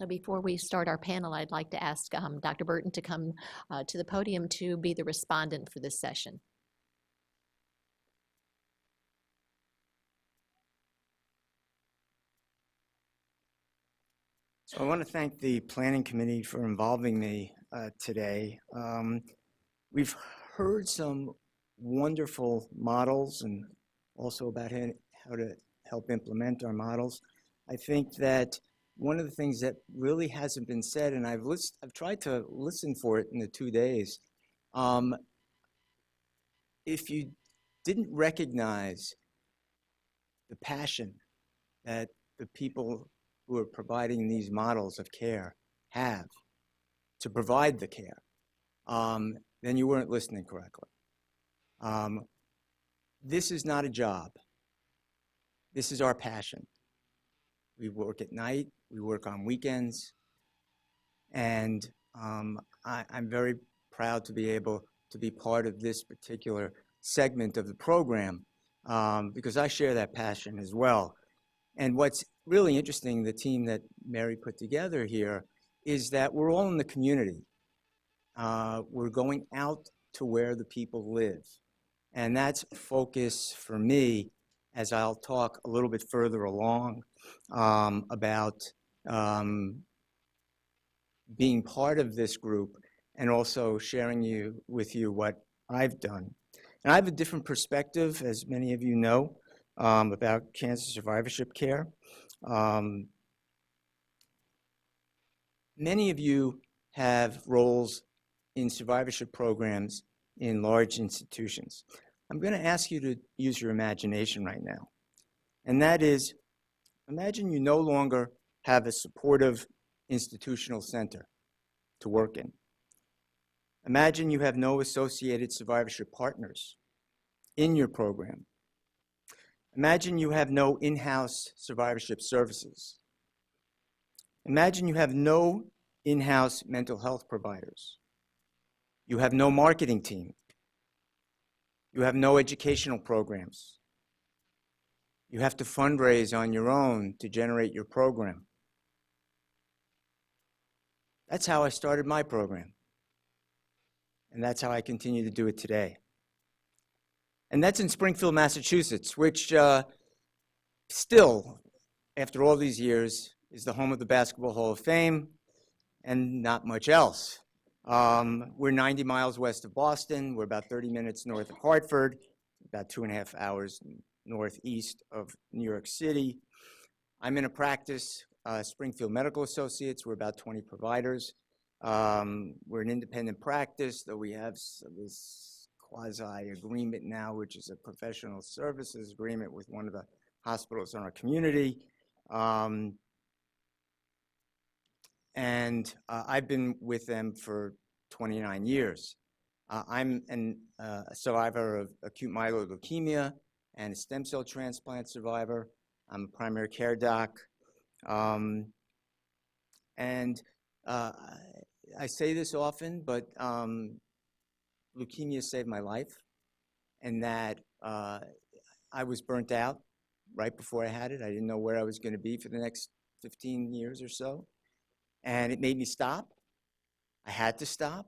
So before we start our panel, I'd like to ask Dr. Burton to come to the podium to be the respondent for this session. So I want to thank the Planning Committee for involving me today. We've heard some wonderful models and also about how to help implement our models. I think that one of the things that really hasn't been said, and I've tried to listen for it in the 2 days, if you didn't recognize the passion that the people who are providing these models of care have to provide the care, then you weren't listening correctly. This is not a job. This is our passion. We work at night, we work on weekends, and I'm very proud to be able to be part of this particular segment of the program because I share that passion as well. And what's really interesting, the team that Mary put together here, is that we're all in the community. We're going out to where the people live. And that's a focus for me, as I'll talk a little bit further along about being part of this group and also sharing with you what I've done. And I have a different perspective, as many of you know, about cancer survivorship care. Many of you have roles in survivorship programs in large institutions. I'm going to ask you to use your imagination right now. And that is, imagine you no longer have a supportive institutional center to work in. Imagine you have no associated survivorship partners in your program. Imagine you have no in-house survivorship services. Imagine you have no in-house mental health providers. You have no marketing team. You have no educational programs. You have to fundraise on your own to generate your program. That's how I started my program. And that's how I continue to do it today. And that's in Springfield, Massachusetts, which still, after all these years, is the home of the Basketball Hall of Fame and not much else. We're 90 miles west of Boston. We're about 30 minutes north of Hartford, about 2.5 hours northeast of New York City. I'm in a practice, Springfield Medical Associates. We're about 20 providers. We're an independent practice, though we have this quasi-agreement now, which is a professional services agreement with one of the hospitals in our community. I've been with them for 29 years. I'm a survivor of acute myeloid leukemia and a stem cell transplant survivor. I'm a primary care doc. I say this often, but leukemia saved my life, and that I was burnt out right before I had it. I didn't know where I was going to be for the next 15 years or so, and it made me stop. I had to stop.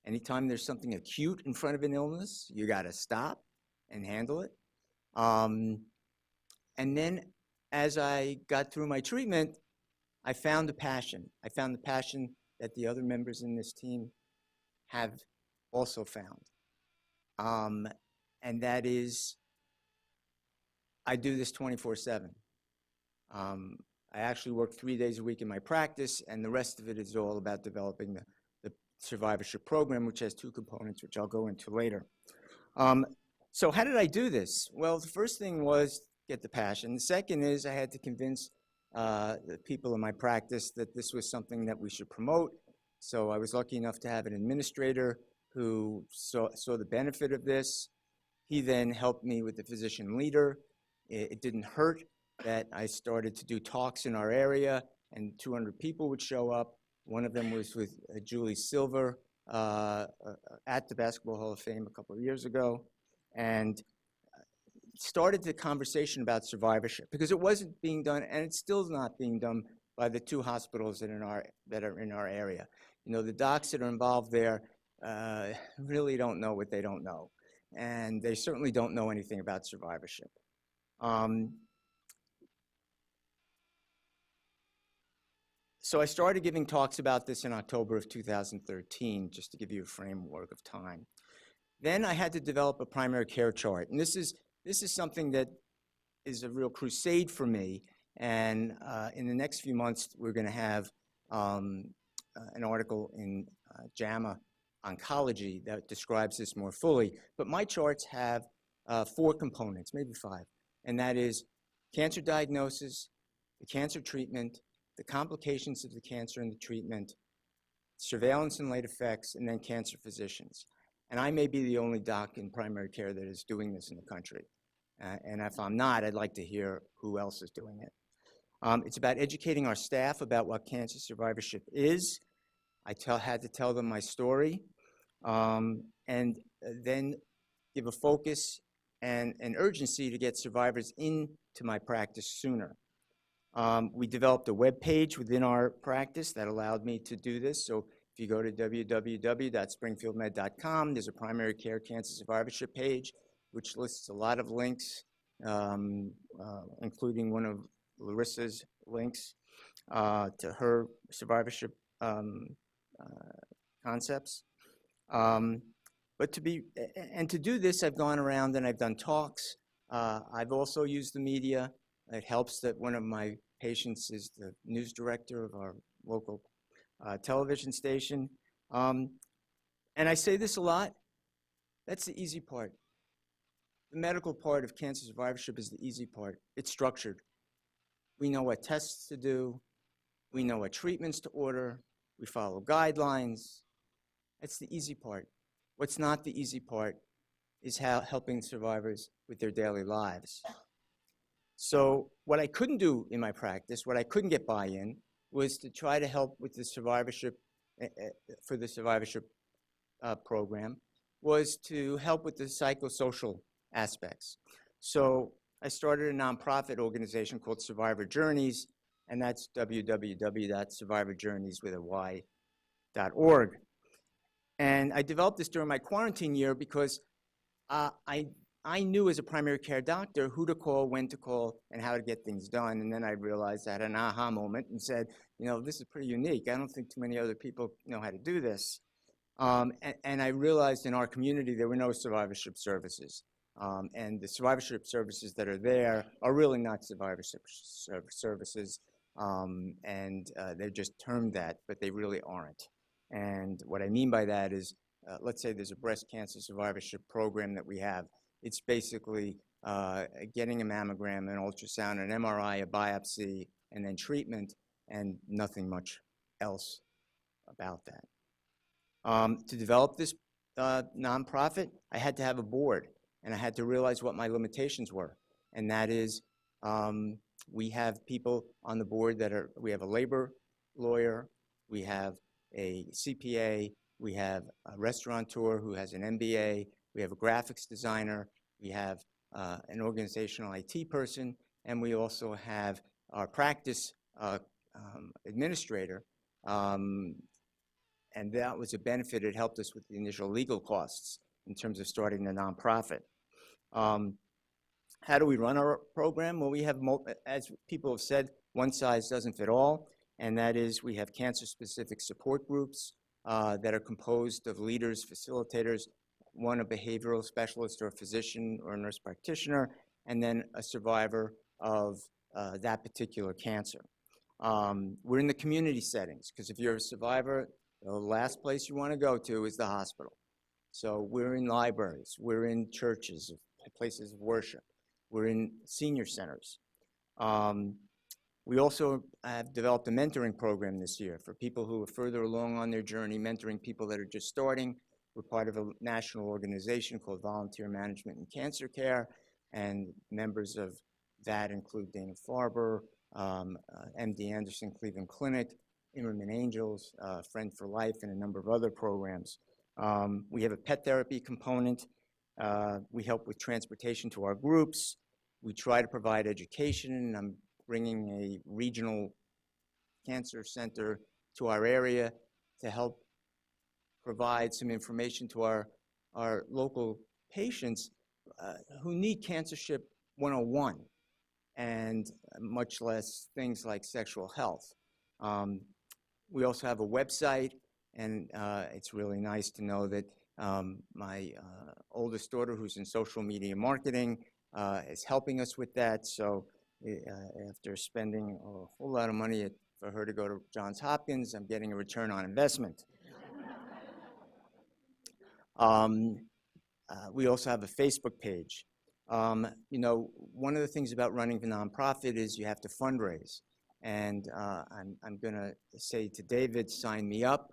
Anytime there's something acute in front of an illness, you got to stop and handle it. And then as I got through my treatment, I found a passion. I found the passion that the other members in this team have also found. And that is, I do this 24/7. I actually work 3 days a week in my practice, and the rest of it is all about developing the survivorship program, which has two components, which I'll go into later. So how did I do this? Well, the first thing was get the passion. The second is I had to convince the people in my practice that this was something that we should promote. So I was lucky enough to have an administrator who saw the benefit of this. He then helped me with the physician leader. It didn't hurt that I started to do talks in our area, and 200 people would show up. One of them was with Julie Silver at the Basketball Hall of Fame a couple of years ago, and started the conversation about survivorship, because it wasn't being done, and it's still not being done by the two hospitals that are in our area. You know, the docs that are involved there really don't know what they don't know, and they certainly don't know anything about survivorship. So I started giving talks about this in October of 2013, just to give you a framework of time. Then I had to develop a primary care chart, and this is something that is a real crusade for me. And in the next few months, we're going to have an article in JAMA Oncology that describes this more fully. But my charts have 4 components, maybe 5, and that is cancer diagnosis, the cancer treatment, the complications of the cancer and the treatment, surveillance and late effects, and then cancer physicians. And I may be the only doc in primary care that is doing this in the country. And if I'm not, I'd like to hear who else is doing it. It's about educating our staff about what cancer survivorship is. I had to tell them my story, and then give a focus and an urgency to get survivors into my practice sooner. We developed a web page within our practice that allowed me to do this. So if you go to www.springfieldmed.com, there's a primary care cancer survivorship page, which lists a lot of links, including one of Larissa's links to her survivorship concepts. But to do this, I've gone around and I've done talks. I've also used the media. It helps that one of my patients is the news director of our local television station. And I say this a lot, that's the easy part. The medical part of cancer survivorship is the easy part. It's structured. We know what tests to do. We know what treatments to order. We follow guidelines. That's the easy part. What's not the easy part is helping survivors with their daily lives. So what I couldn't do in my practice, what I couldn't get buy-in, was to try to help with the survivorship, for the survivorship program, was to help with the psychosocial aspects. So I started a nonprofit organization called Survivor Journeys, and that's www.survivorjourneys.org. And I developed this during my quarantine year because I knew as a primary care doctor who to call, when to call, and how to get things done. And then I realized I had an aha moment and said, you know, this is pretty unique. I don't think too many other people know how to do this. And I realized in our community there were no survivorship services. And the survivorship services that are there are really not survivorship services. They're just termed that, but they really aren't. And what I mean by that is, let's say there's a breast cancer survivorship program that we have. It's basically getting a mammogram, an ultrasound, an MRI, a biopsy, and then treatment, and nothing much else about that. To develop this nonprofit, I had to have a board, and I had to realize what my limitations were. And that is, we have people on the board we have a labor lawyer, we have a CPA, we have a restaurateur who has an MBA, we have a graphics designer, we have an organizational IT person, and we also have our practice administrator. And that was a benefit. It helped us with the initial legal costs in terms of starting the nonprofit. How do we run our program? Well, we have, as people have said, one size doesn't fit all, and that is we have cancer-specific support groups that are composed of leaders, facilitators, one a behavioral specialist or a physician or a nurse practitioner, and then a survivor of that particular cancer. We're in the community settings, because if you're a survivor, the last place you want to go to is the hospital. So we're in libraries, we're in churches, places of worship, we're in senior centers. We also have developed a mentoring program this year for people who are further along on their journey, mentoring people that are just starting. We're part of a national organization called Volunteer Management in Cancer Care, and members of that include Dana-Farber, MD Anderson Cleveland Clinic, Immerman Angels, Friend for Life, and a number of other programs. We have a pet therapy component. We help with transportation to our groups. We try to provide education, and I'm bringing a regional cancer center to our area to help provide some information to our local patients who need Cancership 101, and much less things like sexual health. We also have a website, and it's really nice to know that my oldest daughter, who's in social media marketing, is helping us with that. So after spending a whole lot of money for her to go to Johns Hopkins, I'm getting a return on investment. We also have a Facebook page. You know, one of the things about running a nonprofit is you have to fundraise. And I'm going to say to David, sign me up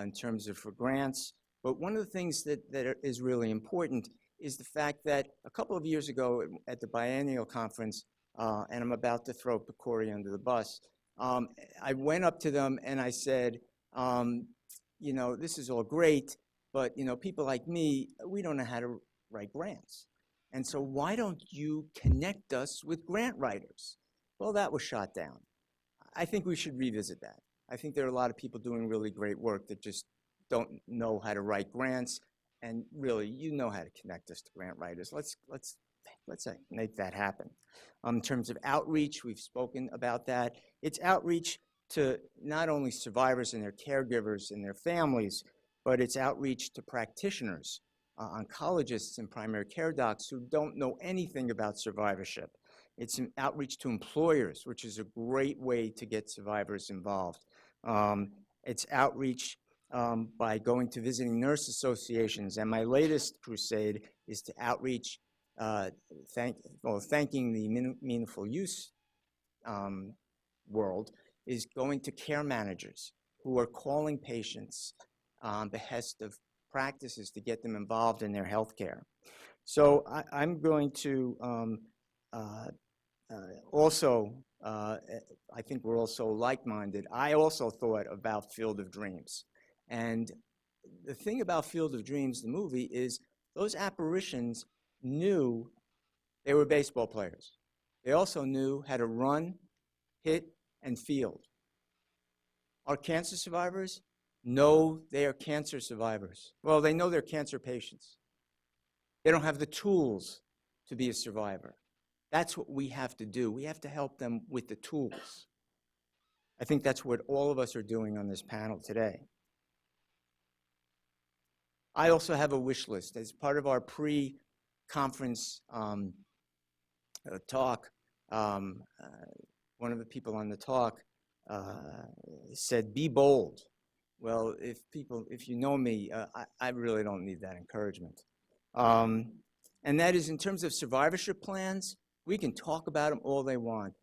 in terms of for grants. But one of the things that is really important is the fact that a couple of years ago at the biennial conference, and I'm about to throw Pecori under the bus, I went up to them and I said, you know, this is all great, but, you know, people like me, we don't know how to write grants. And so why don't you connect us with grant writers? Well, that was shot down. I think we should revisit that. I think there are a lot of people doing really great work that just don't know how to write grants. And really, you know how to connect us to grant writers. Let's make that happen. In terms of outreach, we've spoken about that. It's outreach to not only survivors and their caregivers and their families, but it's outreach to practitioners, oncologists and primary care docs who don't know anything about survivorship. It's an outreach to employers, which is a great way to get survivors involved. It's outreach by going to visiting nurse associations. And my latest crusade is to outreach, thanking the Meaningful Use world, is going to care managers who are calling patients on behest of practices to get them involved in their health care. So I'm going to also, I think we're also like-minded. I also thought about Field of Dreams. And the thing about Field of Dreams, the movie, is those apparitions knew they were baseball players. They also knew how to run, hit, and field. Our cancer survivors know they are cancer survivors. Well, they know they're cancer patients. They don't have the tools to be a survivor. That's what we have to do. We have to help them with the tools. I think that's what all of us are doing on this panel today. I also have a wish list. As part of our pre-conference talk, one of the people on the talk said, be bold. Well, if you know me, I really don't need that encouragement. And that is in terms of survivorship plans, we can talk about them all they want.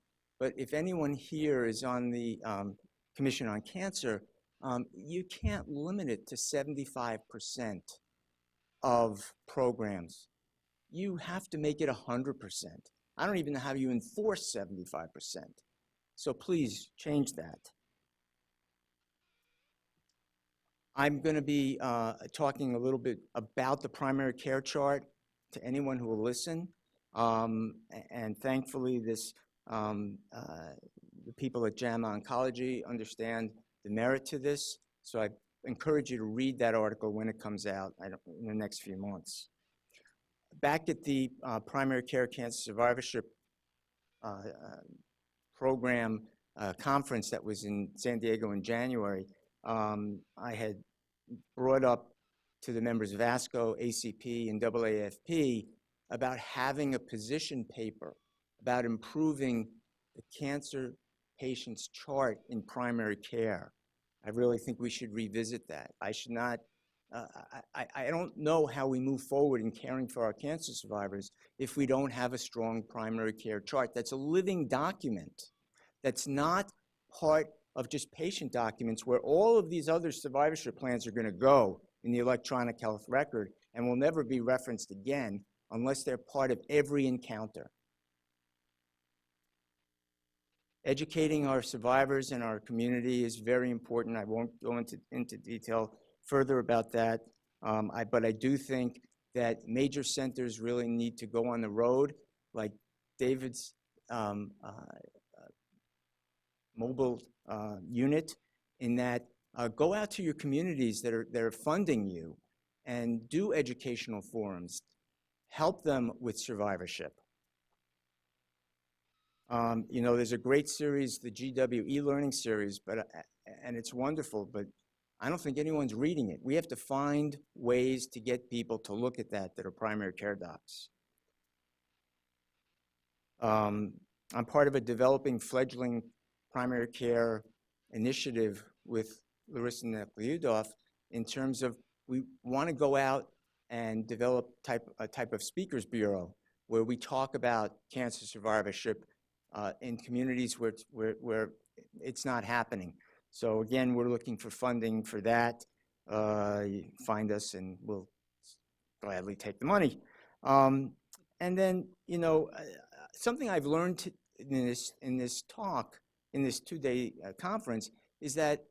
But if anyone here is on the Commission on Cancer, you can't limit it to 75% of programs. You have to make it 100%. I don't even know how you enforce 75%. So please change that. I'm going to be talking a little bit about the primary care chart to anyone who will listen. And thankfully, the people at JAMA Oncology understand the merit to this. So I encourage you to read that article when it comes out in the next few months. Back at the Primary Care Cancer Survivorship Program conference that was in San Diego in January, I had brought up to the members of ASCO, ACP, and AAFP about having a position paper about improving the cancer patient's chart in primary care. I really think we should revisit that. I should not, I don't know how we move forward in caring for our cancer survivors if we don't have a strong primary care chart. That's a living document. That's not part of just patient documents where all of these other survivorship plans are going to go in the electronic health record and will never be referenced again unless they're part of every encounter. Educating our survivors and our community is very important. I won't go into detail further about that, but I do think that major centers really need to go on the road, like David's mobile unit in that go out to your communities that are funding you and do educational forums. Help them with survivorship. You know, there's a great series, the GW e-learning series, and it's wonderful, but I don't think anyone's reading it. We have to find ways to get people to look at that are primary care docs. I'm part of a developing fledgling primary care initiative with Larissa Nekliudov in terms of we want to go out and develop a type of speakers bureau where we talk about cancer survivorship in communities where it's not happening. So again, we're looking for funding for that. You find us and we'll gladly take the money. And then, you know, something I've learned in this talk, in this two-day conference, is that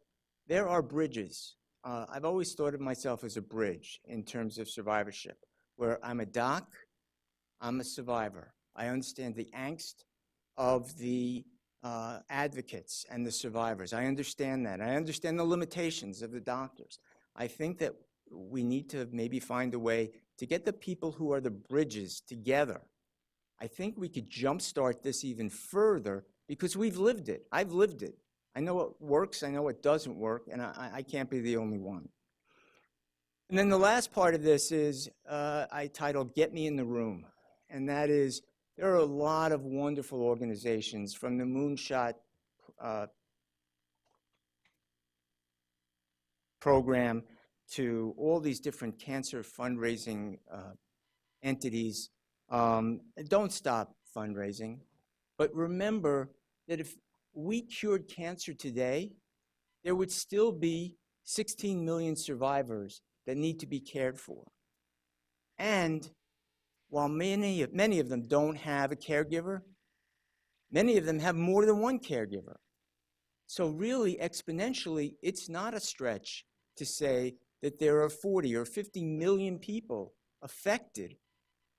there are bridges. I've always thought of myself as a bridge in terms of survivorship, where I'm a doc, I'm a survivor. I understand the angst of the advocates and the survivors. I understand that. I understand the limitations of the doctors. I think that we need to maybe find a way to get the people who are the bridges together. I think we could jumpstart this even further because we've lived it. I've lived it. I know what works, I know what doesn't work, and I can't be the only one. And then the last part of this is I titled Get Me in the Room. And that is, there are a lot of wonderful organizations from the Moonshot program to all these different cancer fundraising entities. Don't stop fundraising, but remember that if we cured cancer today, there would still be 16 million survivors that need to be cared for. And while many of them don't have a caregiver, many of them have more than one caregiver. So really, exponentially, it's not a stretch to say that there are 40 or 50 million people affected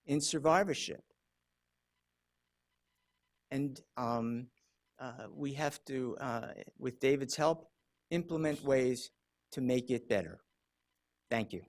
in survivorship. And we have to, with David's help, implement ways to make it better. Thank you.